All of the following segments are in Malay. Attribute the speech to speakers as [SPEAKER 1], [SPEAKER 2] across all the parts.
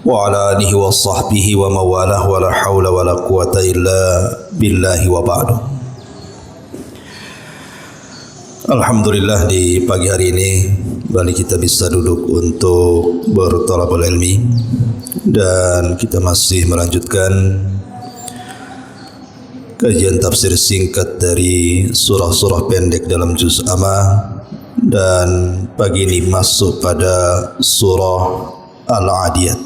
[SPEAKER 1] wa ala alihi wa sahbihi wa mawalah wa la hawla wa la quwata illa billahi wa ba'du. Alhamdulillah, di pagi hari ini kembali kita bisa duduk untuk berthalabul ilmi, dan kita masih melanjutkan kajian tafsir singkat dari surah-surah pendek dalam juz Amma, dan pagi ini masuk pada surah Al-Adiyat.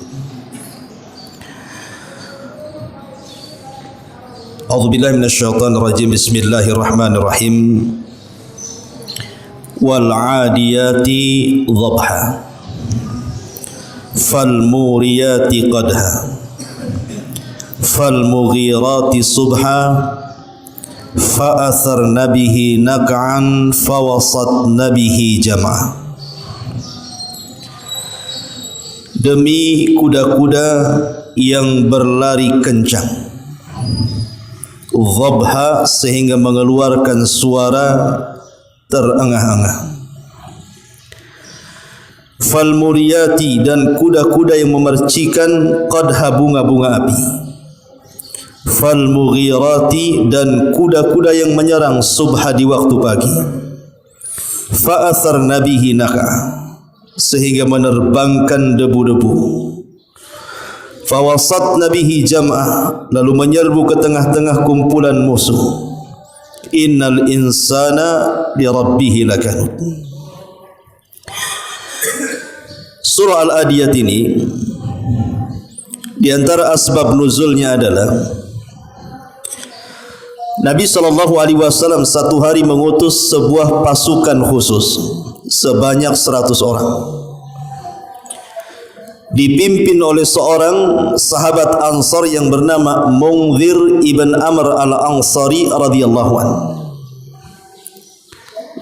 [SPEAKER 1] A'udzubillahi minasyaitonir rajim. Bismillahirrahmanirrahim. Wal 'adiyati dhabha fal muriyati qadha fal mughirati subha fa atharna bihi naq'an fa wasatna bihi jam'a. Demi kuda-kuda yang berlari kencang, dhabha sehingga mengeluarkan suara terengah-engah, fal muriyati dan kuda-kuda yang memercikan qadha bunga-bunga api, fal mughirati dan kuda-kuda yang menyerang subha di waktu pagi, fa atharna bihi naqa sehingga menerbangkan debu-debu, fawasatna bihi jam'ah lalu menyerbu ke tengah-tengah kumpulan musuh. Innal insana li rabbih lakanud. Surah Al-Adiyat ini di antara asbab nuzulnya adalah Nabi SAW satu hari mengutus sebuah pasukan khusus sebanyak 100 orang, dipimpin oleh seorang sahabat Ansar yang bernama Munzir ibn Amr al-Ansari radhiyallahu anhu.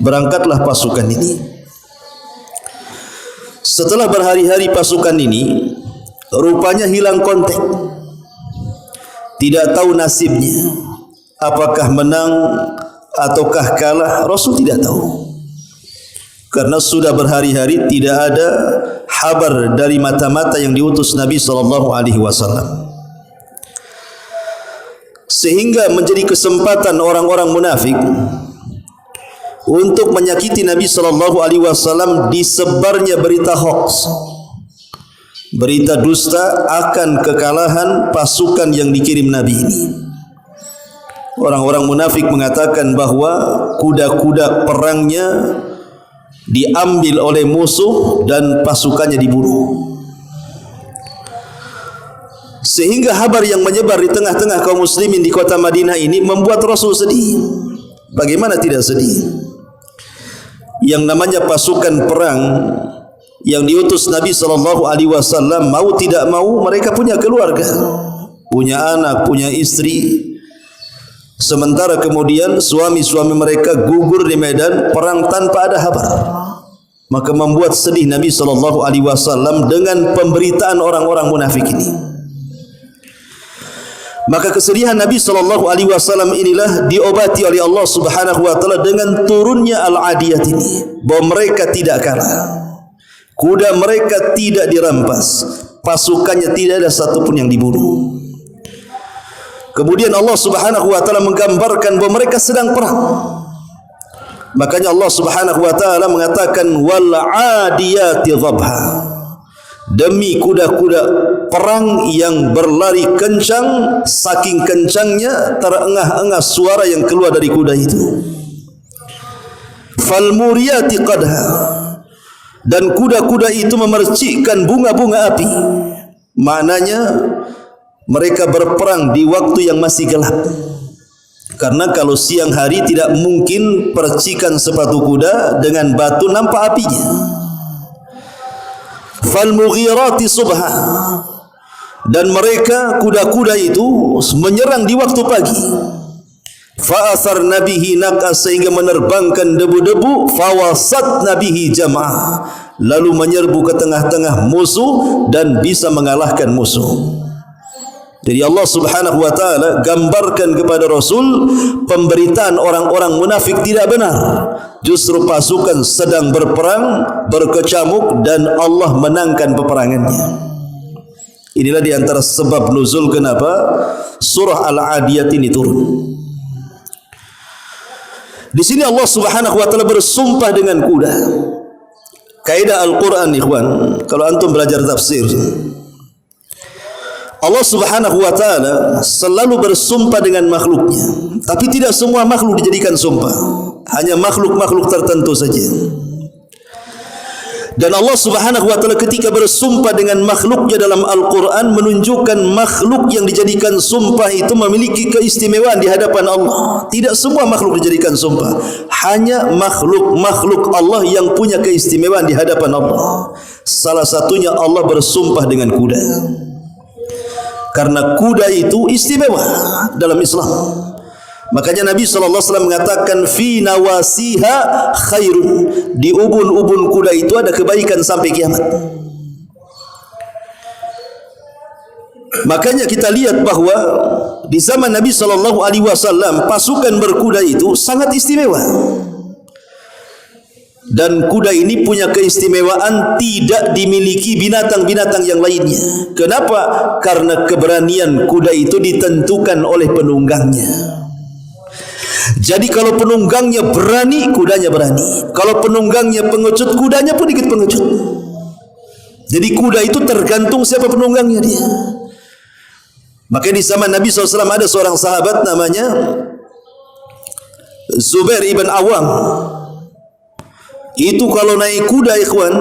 [SPEAKER 1] Berangkatlah pasukan ini. Setelah berhari-hari pasukan ini rupanya hilang kontak, tidak tahu nasibnya, apakah menang ataukah kalah. Rasul tidak tahu, karena sudah berhari-hari tidak ada kabar dari mata-mata yang diutus Nabi SAW. Sehingga menjadi kesempatan orang-orang munafik untuk menyakiti Nabi SAW, disebarnya berita hoax, berita dusta akan kekalahan pasukan yang dikirim Nabi ini. Orang-orang munafik mengatakan bahwa kuda-kuda perangnya diambil oleh musuh dan pasukannya dibunuh. Sehingga kabar yang menyebar di tengah-tengah kaum muslimin di kota Madinah ini membuat Rasul sedih. Bagaimana tidak sedih? Yang namanya pasukan perang yang diutus Nabi SAW, mau tidak mau mereka punya keluarga, punya anak, punya istri. Sementara kemudian suami-suami mereka gugur di medan perang tanpa ada kabar. Maka membuat sedih Nabi SAW dengan pemberitaan orang-orang munafik ini. Maka kesedihan Nabi SAW inilah diobati oleh Allah Subhanahu wa taala dengan turunnya Al-Adiyat ini, bahwa mereka tidak kalah, kuda mereka tidak dirampas, pasukannya tidak ada satupun yang dibunuh. Kemudian Allah Subhanahu wa taala menggambarkan bahwa mereka sedang perang. Makanya Allah Subhanahu wa taala mengatakan wal 'adiyati dhabha, demi kuda-kuda perang yang berlari kencang, saking kencangnya terengah-engah suara yang keluar dari kuda itu. Fal muriyati qadha, dan kuda-kuda itu memercikkan bunga-bunga api. Maknanya mereka berperang di waktu yang masih gelap, karena kalau siang hari tidak mungkin percikan sepatu kuda dengan batu nampak apinya. Fal mughirati subha, dan mereka kuda-kuda itu menyerang di waktu pagi. Fa atharna bihi naqa, sehingga menerbangkan debu-debu. Fawasatna bihi jam'ah, lalu menyerbu ke tengah-tengah musuh dan bisa mengalahkan musuh. Jadi Allah Subhanahu wa taala gambarkan kepada Rasul pemberitaan orang-orang munafik tidak benar. Justru pasukan sedang berperang, berkecamuk, dan Allah menangkan peperangannya. Inilah di antara sebab nuzul kenapa surah Al-Adiyat ini turun. Di sini Allah Subhanahu wa taala bersumpah dengan kuda. Kaidah Al-Quran ikhwan, kalau antum belajar tafsir, Allah Subhanahu wa taala selalu bersumpah dengan makhluknya, tapi tidak semua makhluk dijadikan sumpah, hanya makhluk-makhluk tertentu saja. Dan Allah Subhanahu wa taala ketika bersumpah dengan makhluknya dalam Al-Quran menunjukkan makhluk yang dijadikan sumpah itu memiliki keistimewaan di hadapan Allah. Tidak semua makhluk dijadikan sumpah, hanya makhluk-makhluk Allah yang punya keistimewaan di hadapan Allah. Salah satunya Allah bersumpah dengan kuda, karena kuda itu istimewa dalam Islam. Makanya Nabi SAW mengatakan fi nawasiha khairun, di ubun-ubun kuda itu ada kebaikan sampai kiamat. Makanya kita lihat bahwa di zaman Nabi SAW pasukan berkuda itu sangat istimewa. Dan kuda ini punya keistimewaan tidak dimiliki binatang-binatang yang lainnya. Kenapa? Karena keberanian kuda itu ditentukan oleh penunggangnya. Jadi kalau penunggangnya berani, kudanya berani. Kalau penunggangnya pengecut, kudanya pun ikut pengecut. Jadi kuda itu tergantung siapa penunggangnya dia. Makanya di zaman Nabi SAW ada seorang sahabat namanya Zubair ibn Awam. Itu kalau naik kuda ikhwan,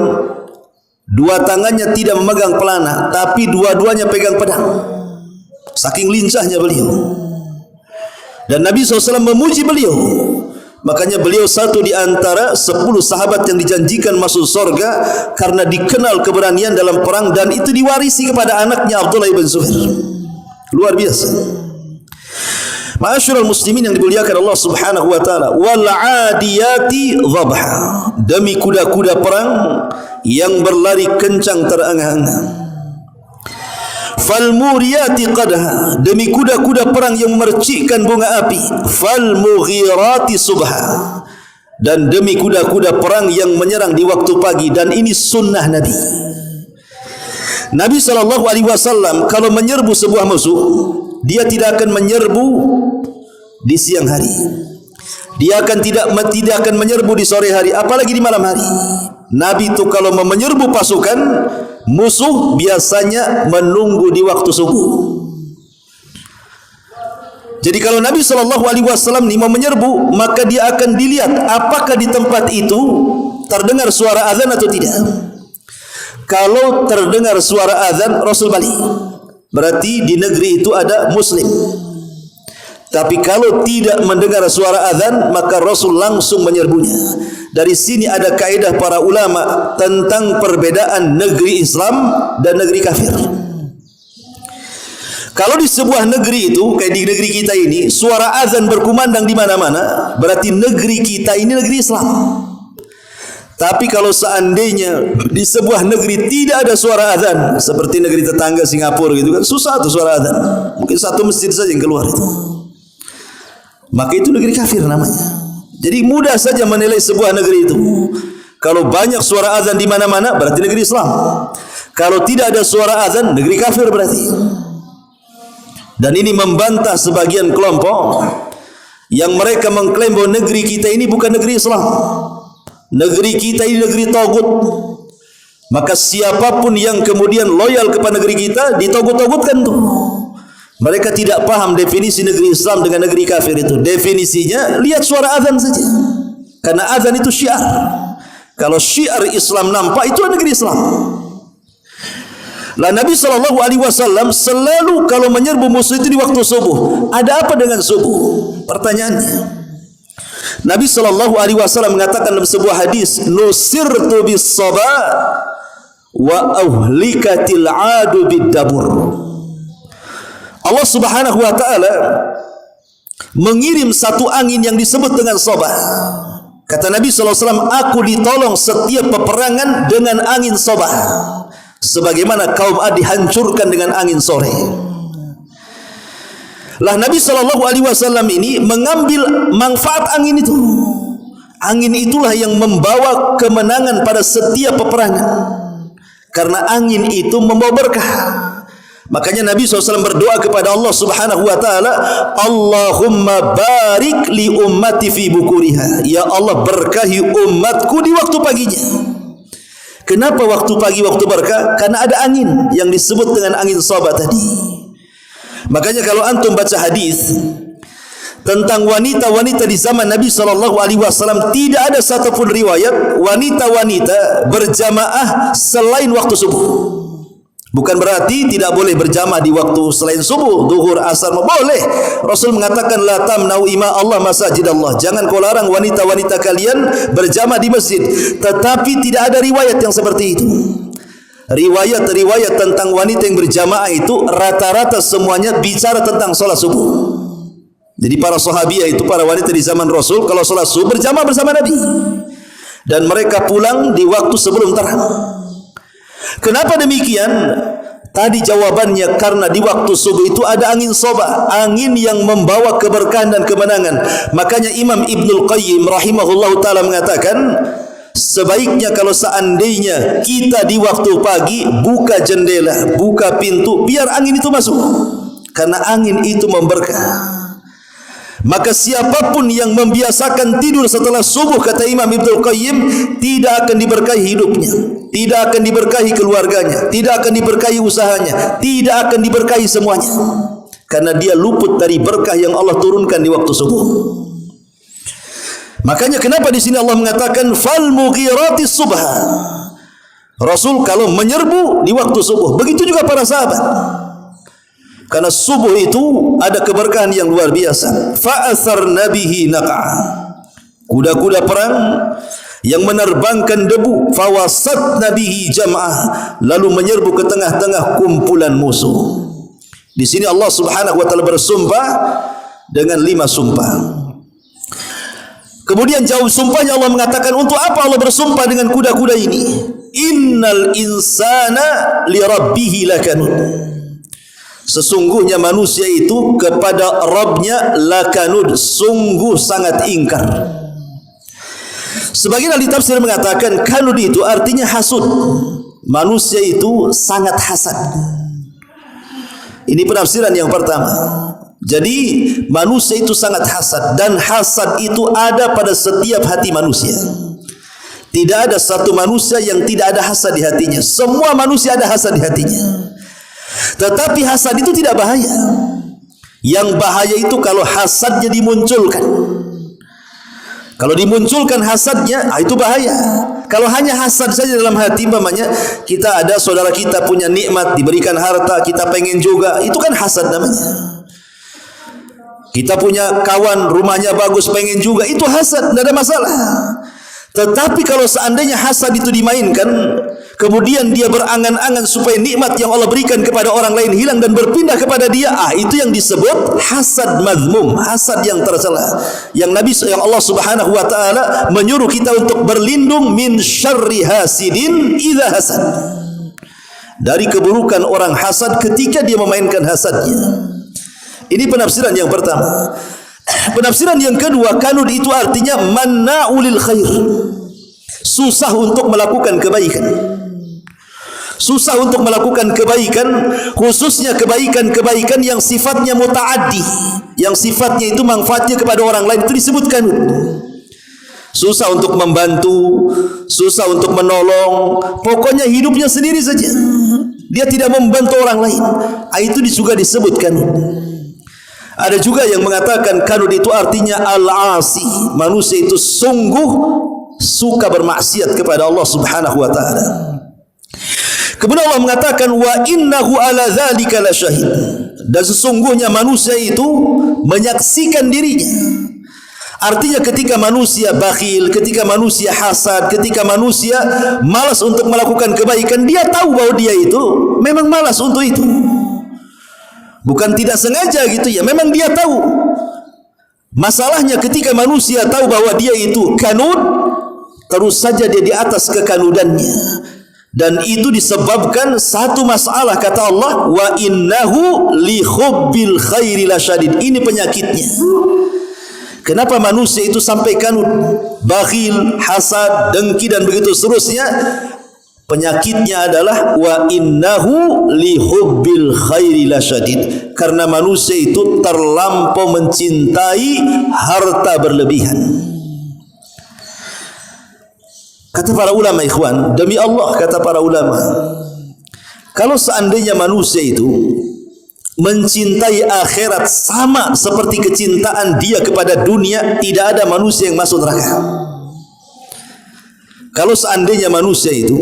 [SPEAKER 1] dua tangannya tidak memegang pelana, tapi dua-duanya pegang pedang. Saking lincahnya beliau. Dan Nabi SAW memuji beliau. Makanya beliau satu di antara 10 sahabat yang dijanjikan masuk surga karena dikenal keberanian dalam perang, dan itu diwarisi kepada anaknya Abdullah ibn Zubair. Luar biasa. Ma'asyiral muslimin yang dimuliakan Allah Subhanahu wa taala, wal 'adiyati dhabha, demi kuda-kuda perang yang berlari kencang terengah-engah. Fal muriyati qadha, demi kuda-kuda perang yang memercikkan bunga api. Fal mughirati subha, dan demi kuda-kuda perang yang menyerang di waktu pagi. Dan ini sunnah Nabi. Nabi SAW kalau menyerbu sebuah musuh, dia tidak akan menyerbu di siang hari. Dia akan tidak akan menyerbu di sore hari, apalagi di malam hari. Nabi itu kalau menyerbu pasukan musuh biasanya menunggu di waktu subuh. Jadi kalau Nabi SAW ini mau menyerbu, maka dia akan dilihat apakah di tempat itu terdengar suara azan atau tidak. Kalau terdengar suara azan, Rasul balik, berarti di negeri itu ada muslim. Tapi kalau tidak mendengar suara azan, maka Rasul langsung menyerbunya. Dari sini ada kaidah para ulama tentang perbedaan negeri Islam dan negeri kafir. Kalau di sebuah negeri itu, kayak di negeri kita ini, suara azan berkumandang di mana-mana, berarti negeri kita ini negeri Islam. Tapi kalau seandainya di sebuah negeri tidak ada suara azan, seperti negeri tetangga Singapura gitu kan, susah tuh suara azan. Mungkin satu masjid saja yang keluar itu. Maka itu negeri kafir namanya. Jadi mudah saja menilai sebuah negeri itu. Kalau banyak suara azan di mana-mana, berarti negeri Islam. Kalau tidak ada suara azan, negeri kafir berarti. Dan ini membantah sebagian kelompok yang mereka mengklaim bahwa negeri kita ini bukan negeri Islam. Negeri kita ini negeri tagut. Maka siapapun yang kemudian loyal kepada negeri kita ditogut-togutkan tuh. Mereka tidak paham definisi negeri Islam dengan negeri kafir itu. Definisinya lihat suara azan saja. Karena azan itu syiar. Kalau syiar Islam nampak, itulah negeri Islam. Lah Nabi SAW selalu kalau menyerbu musuh itu di waktu subuh. Ada apa dengan subuh? Pertanyaannya. Nabi SAW mengatakan dalam sebuah hadis, nusirtu bis sabah wa ahlikatil adu bid dabur. Allah Subhanahu wa taala mengirim satu angin yang disebut dengan sabah. Kata Nabi SAW, aku ditolong setiap peperangan dengan angin sabah, sebagaimana kaum Ad dihancurkan dengan angin sore. Lah Nabi SAW ini mengambil manfaat angin itu. Angin itulah yang membawa kemenangan pada setiap peperangan. Karena angin itu membawa berkah. Makanya Nabi SAW berdoa kepada Allah Subhanahu wa taala, Allahumma barik li ummati fi bukuriha. Ya Allah, berkahi umatku di waktu paginya. Kenapa waktu pagi waktu berkah? Karena ada angin yang disebut dengan angin sabah tadi. Makanya kalau antum baca hadis tentang wanita-wanita di zaman Nabi SAW, tidak ada satupun riwayat wanita-wanita berjamaah selain waktu subuh. Bukan berarti tidak boleh berjamaah di waktu selain subuh, zuhur, asar, boleh. Rasul mengatakan la tamna'u ima Allah masajid Allah. Jangan kau larang wanita-wanita kalian berjamaah di masjid. Tetapi tidak ada riwayat yang seperti itu. Riwayat-riwayat tentang wanita yang berjamaah itu rata-rata semuanya bicara tentang salat subuh. Jadi para sahabiah itu, para wanita di zaman Rasul, kalau salat subuh berjamaah bersama Nabi. Dan mereka pulang di waktu sebelum terang. Kenapa demikian? Tadi jawabannya karena di waktu subuh itu ada angin sabah, angin yang membawa keberkahan dan kemenangan. Makanya Imam Ibnul Qayyim rahimahullah ta'ala mengatakan, sebaiknya kalau seandainya kita di waktu pagi buka jendela, buka pintu, biar angin itu masuk. Karena angin itu memberkah. Maka siapapun yang membiasakan tidur setelah subuh, kata Imam Ibnul Qayyim, tidak akan diberkahi hidupnya, tidak akan diberkahi keluarganya, tidak akan diberkahi usahanya, tidak akan diberkahi semuanya. Karena dia luput dari berkah yang Allah turunkan di waktu subuh. Makanya kenapa di sini Allah mengatakan fal mughiratis subha. Rasul kalau menyerbu di waktu subuh, begitu juga para sahabat. Karena subuh itu ada keberkahan yang luar biasa. Fa'asarna bihi naq'a. Kuda-kuda perang yang menerbangkan debu, fawasatna bihi jam'ah, lalu menyerbu ke tengah-tengah kumpulan musuh. Di sini Allah Subhanahu wa taala bersumpah dengan 5 sumpah. Kemudian jawab sumpahnya Allah mengatakan, untuk apa Allah bersumpah dengan kuda-kuda ini? Innal insana li rabbih lakanud. Sesungguhnya manusia itu kepada Rabbnya lakanud, sungguh sangat ingkar. Sebagian ahli tafsir mengatakan kanud itu artinya hasud. Manusia itu sangat hasad. Ini penafsiran yang pertama. Jadi manusia itu sangat hasad, dan hasad itu ada pada setiap hati manusia. Tidak ada satu manusia yang tidak ada hasad di hatinya. Semua manusia ada hasad di hatinya. Tetapi hasad itu tidak bahaya. Yang bahaya itu kalau hasadnya dimunculkan. Kalau dimunculkan hasadnya, itu bahaya. Kalau hanya hasad saja dalam hati, umpamanya kita ada saudara kita punya nikmat, diberikan harta, kita pengen juga, itu kan hasad namanya. Kita punya kawan, rumahnya bagus, pengen juga, itu hasad, tidak ada masalah. Tetapi kalau seandainya hasad itu dimainkan, kemudian dia berangan-angan supaya nikmat yang Allah berikan kepada orang lain hilang dan berpindah kepada dia, itu yang disebut hasad mazmum, hasad yang tercela. Yang Allah Subhanahu wa taala menyuruh kita untuk berlindung min syarri hasidin idza hasad. Dari keburukan orang hasad ketika dia memainkan hasadnya. Ini penafsiran yang pertama. Penafsiran yang kedua, kanud itu artinya manna'ulil khair. Susah untuk melakukan kebaikan. Susah untuk melakukan kebaikan, khususnya kebaikan-kebaikan yang sifatnya muta'addi, yang sifatnya itu manfaatnya kepada orang lain, itu disebut kanud. Susah untuk membantu, susah untuk menolong, pokoknya hidupnya sendiri saja. Dia tidak membantu orang lain. Itu juga disebut kanud. Ada juga yang mengatakan kanud itu artinya al-asi. Manusia itu sungguh suka bermaksiat kepada Allah Subhanahu wa taala. Kemudian Allah mengatakan wa innahu ala dzalika lasyahid. Dan sesungguhnya manusia itu menyaksikan dirinya. Artinya ketika manusia bakhil, ketika manusia hasad, ketika manusia malas untuk melakukan kebaikan, dia tahu bahwa dia itu memang malas untuk itu. Bukan tidak sengaja gitu ya, memang dia tahu. Masalahnya ketika manusia tahu bahwa dia itu kanud, terus saja dia di atas kekanudannya. Dan itu disebabkan satu masalah, kata Allah, wa innahu li hubbil khairi lasyadid. Ini penyakitnya. Kenapa manusia itu sampai kanud, bakhil, hasad, dengki dan begitu seterusnya? Penyakitnya adalah wa innahu li hubbil khairi lasyadid, karena manusia itu terlampau mencintai harta berlebihan. Kata para ulama, ikhwan, demi Allah, kata para ulama, kalau seandainya manusia itu mencintai akhirat sama seperti kecintaan dia kepada dunia, tidak ada manusia yang masuk neraka. Kalau seandainya manusia itu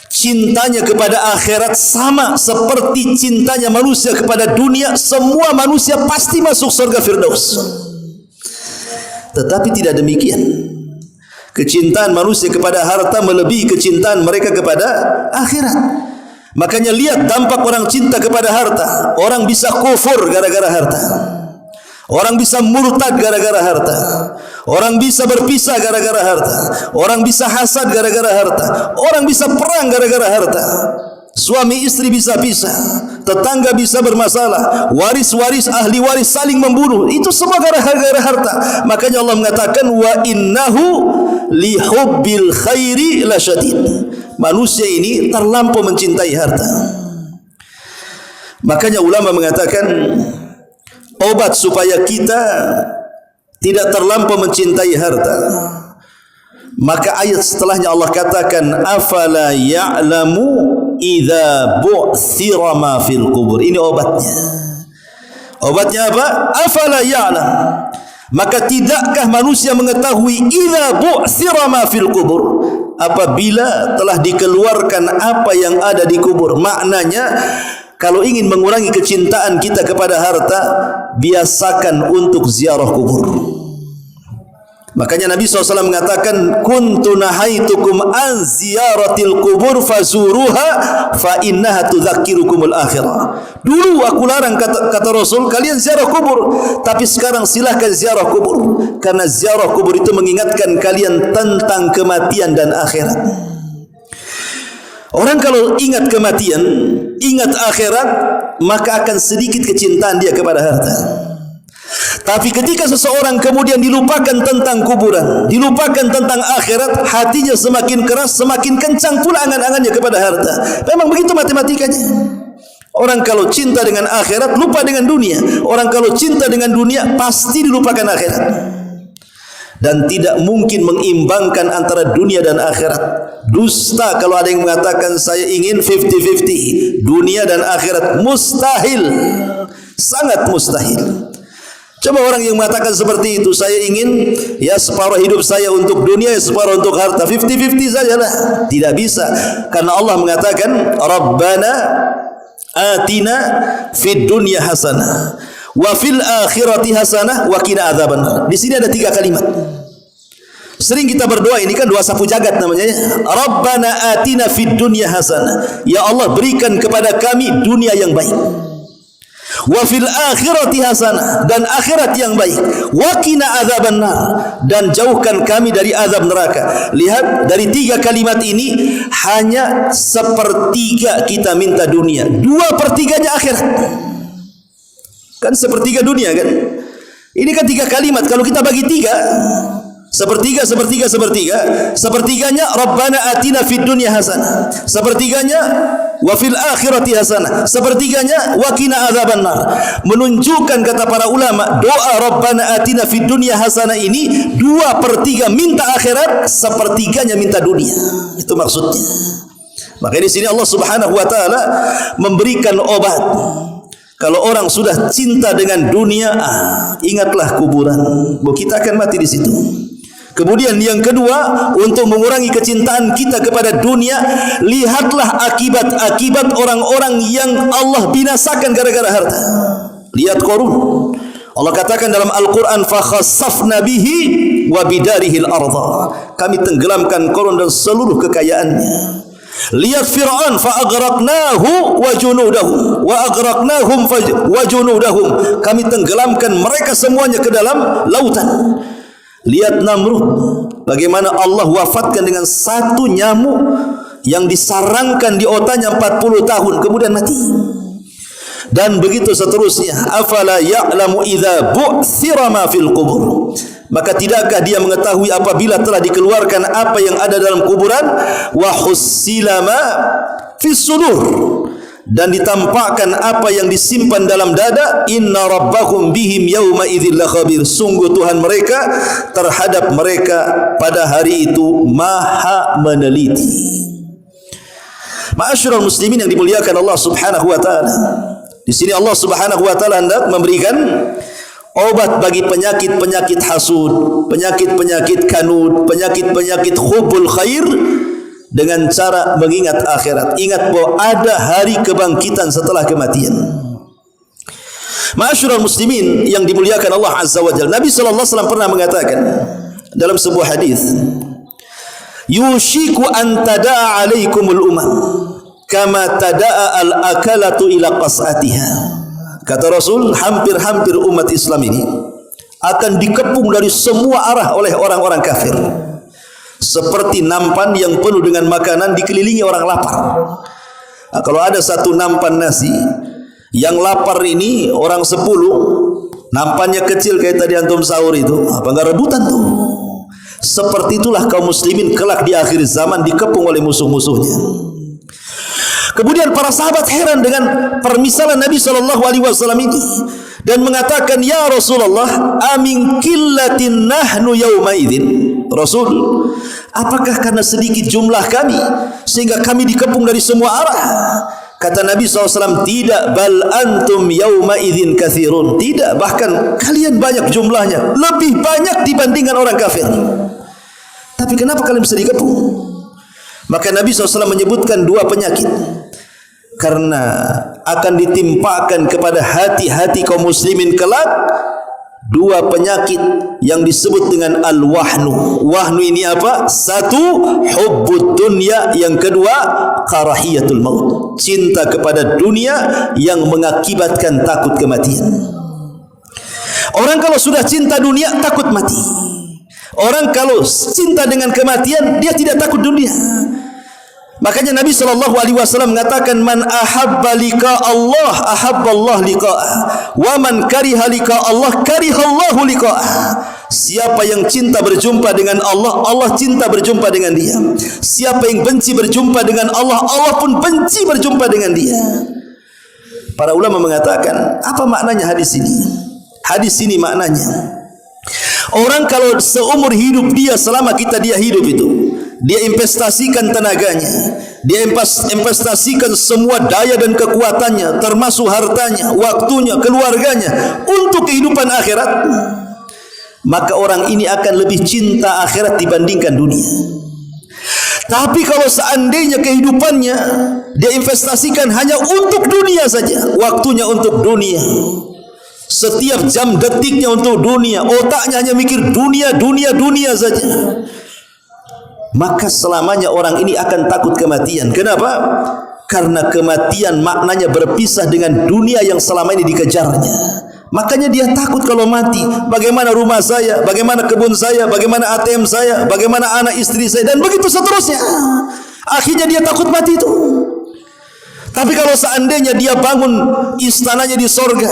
[SPEAKER 1] cintanya kepada akhirat sama seperti cintanya manusia kepada dunia, semua manusia pasti masuk surga Firdaus. Tetapi tidak demikian. Kecintaan manusia kepada harta melebihi kecintaan mereka kepada akhirat. Makanya lihat dampak orang cinta kepada harta. Orang bisa kufur gara-gara harta. Orang bisa murtad gara-gara harta. Orang bisa berpisah gara-gara harta. Orang bisa hasad gara-gara harta. Orang bisa perang gara-gara harta. Suami istri bisa pisah. Tetangga bisa bermasalah. Waris-waris, ahli waris saling membunuh. Itu semua gara-gara harta. Makanya Allah mengatakan wa innahu li hubbil khairi lasyadid. Manusia ini terlampau mencintai harta. Makanya ulama mengatakan obat supaya kita tidak terlampau mencintai harta, maka ayat setelahnya Allah katakan afala ya'lamu idza bu'thira ma fil qubur. Ini obatnya. Obatnya apa? Afala ya'lam. Maka tidakkah manusia mengetahui idza bu'thira ma fil qubur, apabila telah dikeluarkan apa yang ada di kubur. Maknanya kalau ingin mengurangi kecintaan kita kepada harta, biasakan untuk ziarah kubur. Makanya Nabi SAW mengatakan, kuntu nahaitukum an ziyaratil kubur fazuruha fa innaha tudzakirukumul akhirah. Dulu aku larang, kata Rasul, kalian ziarah kubur, tapi sekarang silahkan ziarah kubur, karena ziarah kubur itu mengingatkan kalian tentang kematian dan akhirat. Orang kalau ingat kematian, ingat akhirat, maka akan sedikit kecintaan dia kepada harta. Tapi ketika seseorang kemudian dilupakan tentang kuburan, dilupakan tentang akhirat, hatinya semakin keras, semakin kencang pula angan-angannya kepada harta. Memang begitu matematikanya. Orang kalau cinta dengan akhirat, lupa dengan dunia. Orang kalau cinta dengan dunia, pasti dilupakan akhirat. Dan tidak mungkin mengimbangkan antara dunia dan akhirat. Dusta kalau ada yang mengatakan saya ingin 50-50 dunia dan akhirat. Mustahil, sangat mustahil. Coba orang yang mengatakan seperti itu, saya ingin ya separuh hidup saya untuk dunia, separuh untuk harta, 50-50 sajalah. Tidak bisa, karena Allah mengatakan Rabbana atina fid dunya hasanah wa fil akhirati hasanah wa qina adzabannar. Di sini ada 3 kalimat. Sering kita berdoa, ini kan doa sapu jagat namanya. Rabbana atina fid dunya hasanah. Ya Allah, berikan kepada kami dunia yang baik. Wa fil akhirati hasanah, dan akhirat yang baik. Wa qina adzabannar, dan jauhkan kami dari azab neraka. Lihat, dari 3 kalimat ini hanya 1/3 kita minta dunia, 2/3 akhirat. Kan 1/3 dunia kan? Ini kan 3 kalimat. Kalau kita bagi 3, 1/3, 1/3, 1/3. 1/3-nya Rabbana atina fid dunya hasanah. 1/3-nya wa fil akhirati hasanah. 1/3-nya wa qina adzabannar. Menunjukkan, kata para ulama, doa Rabbana atina fid dunya hasanah ini 2/3 minta akhirat, 1/3-nya minta dunia. Itu maksudnya. Maka di sini Allah Subhanahu wa taala memberikan obat. Kalau orang sudah cinta dengan dunia, ingatlah kuburan. Bahwa kita akan mati di situ. Kemudian yang kedua, untuk mengurangi kecintaan kita kepada dunia, lihatlah akibat-akibat orang-orang yang Allah binasakan gara-gara harta. Lihat Qarun. Allah katakan dalam Al-Quran, fakhassafna bihi wa bidarihil ardha. Kami tenggelamkan Qarun dan seluruh kekayaannya. Lihat Fir'aun, fa'aghraqnahu wa junudahum wa aghraqnahum wa junudahum. Kami tenggelamkan mereka semuanya ke dalam lautan. Lihat Namrud, bagaimana Allah wafatkan dengan 1 nyamuk yang disarangkan di otanya 40 tahun kemudian mati. Dan begitu seterusnya. Afala ya'lamu idza bu'thira ma fil qubur. Maka tidakkah dia mengetahui apabila telah dikeluarkan apa yang ada dalam kuburan, wa hussilama fis sudur, dan ditampakkan apa yang disimpan dalam dada, inna rabbahum bihim yauma idzil lakhabir, sungguh Tuhan mereka terhadap mereka pada hari itu maha meneliti. Ma'asyiral muslimin yang dimuliakan Allah Subhanahu wa taala. Di sini Allah Subhanahu wa taala hendak memberikan obat bagi penyakit-penyakit hasud, penyakit-penyakit kanut, penyakit-penyakit hubbul khair dengan cara mengingat akhirat. Ingat bahwa ada hari kebangkitan setelah kematian. Ma'asyiral muslimin yang dimuliakan Allah Azza wa Jalla, Nabi sallallahu alaihi wasallam pernah mengatakan dalam sebuah hadis, yushiku an tada'a alaikumul umam kama tada'a al-akalatu ila qas'atiha. Kata Rasul, hampir-hampir umat Islam ini akan dikepung dari semua arah oleh orang-orang kafir, seperti nampan yang penuh dengan makanan dikelilingi orang lapar. Nah, kalau ada satu nampan nasi, yang lapar ini orang 10, nampannya kecil kayak tadi antum sahur itu, apa enggak rebutan tuh? Seperti itulah kaum muslimin kelak di akhir zaman dikepung oleh musuh-musuhnya. Kemudian para sahabat heran dengan permisalan Nabi SAW ini dan mengatakan, ya Rasulullah, amin killatin nahnu yawma idzin. Rasul, apakah karena sedikit jumlah kami sehingga kami dikepung dari semua arah? Kata Nabi SAW, tidak, bal antum yawma idzin katsirun. Tidak, bahkan kalian banyak jumlahnya, lebih banyak dibandingkan orang kafir. Tapi kenapa kalian bisa dikepung? Maka Nabi SAW menyebutkan dua penyakit, karena akan ditimpakan kepada hati-hati kaum muslimin kelak dua penyakit yang disebut dengan al-wahnu. Wahnu ini apa? Satu, hubbud dunya. Yang kedua, karahiyatul maut, cinta kepada dunia yang mengakibatkan takut kematian. Orang kalau sudah cinta dunia takut mati. Orang kalau cinta dengan kematian dia tidak takut dunia. Makanya Nabi SAW mengatakan, man ahabba liqa Allah ahabba Allah liqa'ah, wa man kariha liqa Allah kariha Allah liqa'ah. Siapa yang cinta berjumpa dengan Allah, Allah cinta berjumpa dengan dia. Siapa yang benci berjumpa dengan Allah, Allah pun benci berjumpa dengan dia. Para ulama mengatakan, apa maknanya hadis ini? Hadis ini maknanya, orang kalau seumur hidup dia, selama dia hidup itu, dia investasikan tenaganya, dia investasikan semua daya dan kekuatannya, termasuk hartanya, waktunya, keluarganya untuk kehidupan akhirat, maka orang ini akan lebih cinta akhirat dibandingkan dunia. Tapi kalau seandainya kehidupannya dia investasikan hanya untuk dunia saja, waktunya untuk dunia, setiap jam detiknya untuk dunia, otaknya hanya mikir dunia, dunia, dunia saja, maka selamanya orang ini akan takut kematian. Kenapa? Karena kematian maknanya berpisah dengan dunia yang selama ini dikejarnya. Makanya dia takut kalau mati. Bagaimana rumah saya, bagaimana kebun saya, bagaimana ATM saya, bagaimana anak istri saya, dan begitu seterusnya. Akhirnya dia takut mati itu. Tapi kalau seandainya dia bangun istananya di sorga,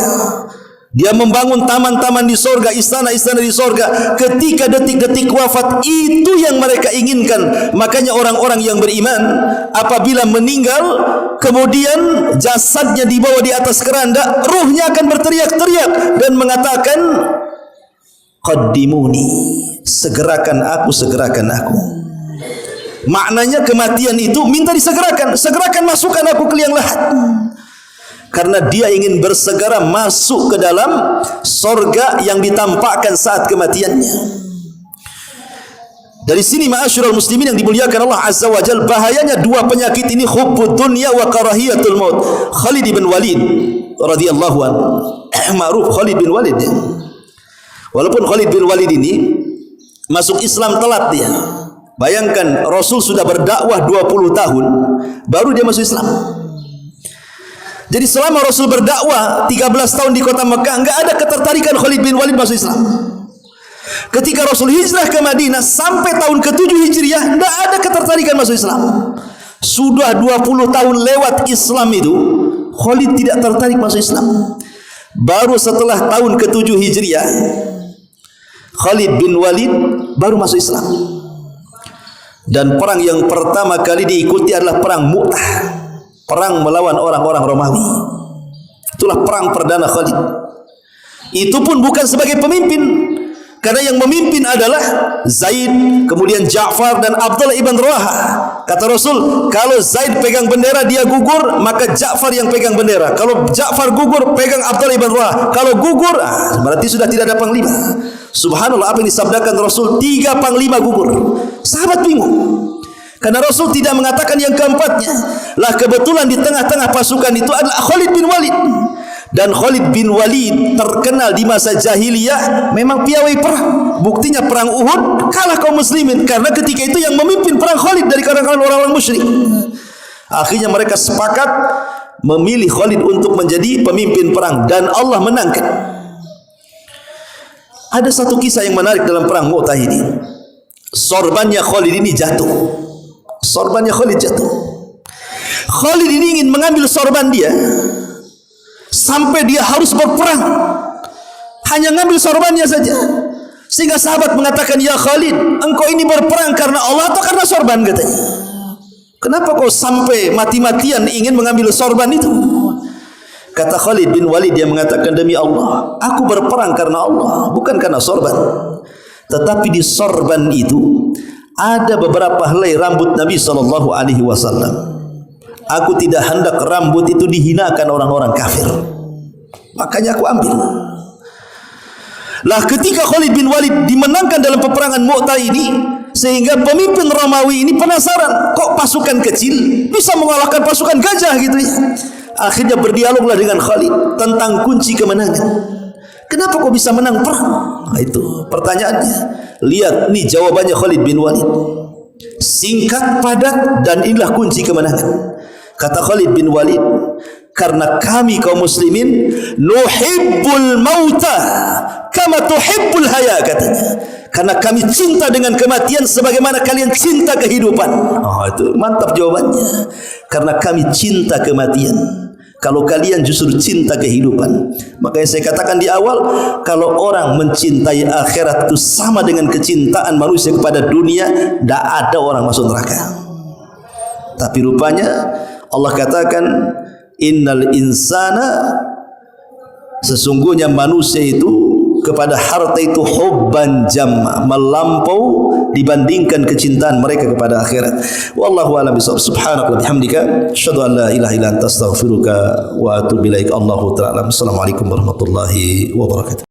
[SPEAKER 1] dia membangun taman-taman di sorga, istana-istana di sorga, ketika detik-detik wafat itu yang mereka inginkan. Makanya orang-orang yang beriman apabila meninggal, kemudian jasadnya dibawa di atas keranda, ruhnya akan berteriak-teriak dan mengatakan, qaddimuni, segerakan aku, segerakan aku. Maknanya kematian itu minta disegerakan, segerakan masukkan aku ke liang lahat. Karena dia ingin bersegera masuk ke dalam sorga yang ditampakkan saat kematiannya. Dari sini ma'asyiral muslimin yang dimuliakan Allah Azza wa Jalla, bahayanya dua penyakit ini, hubbud dunya wa karahiyatul maut. Khalid bin Walid radhiyallahu anhu, ma'ruf Khalid bin Walid ya. Walaupun Khalid bin Walid ini masuk Islam telat dia. Bayangkan Rasul sudah berdakwah 20 tahun baru dia masuk Islam. Jadi selama Rasul berdakwah 13 tahun di kota Mekah, enggak ada ketertarikan Khalid bin Walid masuk Islam. Ketika Rasul hijrah ke Madinah sampai tahun ke-7 Hijriah, enggak ada ketertarikan masuk Islam. Sudah 20 tahun lewat Islam itu, Khalid tidak tertarik masuk Islam. Baru setelah tahun ke-7 Hijriah, Khalid bin Walid baru masuk Islam. Dan perang yang pertama kali diikuti adalah perang Mu'tah, perang melawan orang-orang Romawi. Itulah perang perdana Khalid. Itu pun bukan sebagai pemimpin, karena yang memimpin adalah Zaid, kemudian Ja'far dan Abdullah ibn Rawaha. Kata Rasul, kalau Zaid pegang bendera dia gugur, maka Ja'far yang pegang bendera. Kalau Ja'far gugur, pegang Abdullah ibn Rawaha. Kalau gugur, berarti sudah tidak ada panglima. Subhanallah, apa yang disabdakan Rasul, 3 panglima gugur. Sahabat bingung, karena Rasul tidak mengatakan yang keempatnya. Lah kebetulan di tengah-tengah pasukan itu adalah Khalid bin Walid. Dan Khalid bin Walid terkenal di masa jahiliyah memang piawai perang. Buktinya perang Uhud kalah kaum muslimin, karena ketika itu yang memimpin perang Khalid dari kalangan orang-orang musyrik. Akhirnya mereka sepakat memilih Khalid untuk menjadi pemimpin perang, dan Allah menangkan. Ada satu kisah yang menarik dalam perang Mu'tah ini. Sorbannya Khalid ini jatuh. Sorbannya Khalid jatuh. Khalid ini ingin mengambil sorban dia, sampai dia harus berperang, hanya ngambil sorbannya saja. Sehingga sahabat mengatakan, ya Khalid, engkau ini berperang karena Allah atau karena sorban, katanya. Kenapa kau sampai mati-matian ingin mengambil sorban itu? Kata Khalid bin Walid, dia mengatakan, demi Allah, aku berperang karena Allah, bukan karena sorban. Tetapi di sorban itu ada beberapa helai rambut Nabi SAW. Aku tidak hendak rambut itu dihinakan orang-orang kafir, makanya aku ambil. Lah ketika Khalid bin Walid dimenangkan dalam peperangan Mu'tah ini, sehingga pemimpin Romawi ini penasaran, kok pasukan kecil bisa mengalahkan pasukan gajah gitu ya. Akhirnya berdialoglah dengan Khalid tentang kunci kemenangan. Kenapa kau bisa menang perang? Nah, itu pertanyaannya. Lihat nih jawabannya Khalid bin Walid, singkat, padat, dan inilah kunci kemenangan. Kata Khalid bin Walid, karena kami kaum muslimin nuhibbul mauta kama tuhibbul haya, katanya. Karena kami cinta dengan kematian sebagaimana kalian cinta kehidupan. Oh, itu mantap jawabannya. Karena kami cinta kematian, kalau kalian justru cinta kehidupan. Makanya saya katakan di awal, kalau orang mencintai akhirat itu sama dengan kecintaan manusia kepada dunia, tidak ada orang masuk neraka. Tapi rupanya Allah katakan, innal insana, sesungguhnya manusia itu kepada harta itu hubban jamma, melampau dibandingkan kecintaan mereka kepada akhirat. Wallahu a'lam bishawab. Subhanaka wa bihamdika asyhadu an la ilaha illa anta astaghfiruka wa atubu ilaik. Allahu ta'ala. Assalamualaikum warahmatullahi wabarakatuh.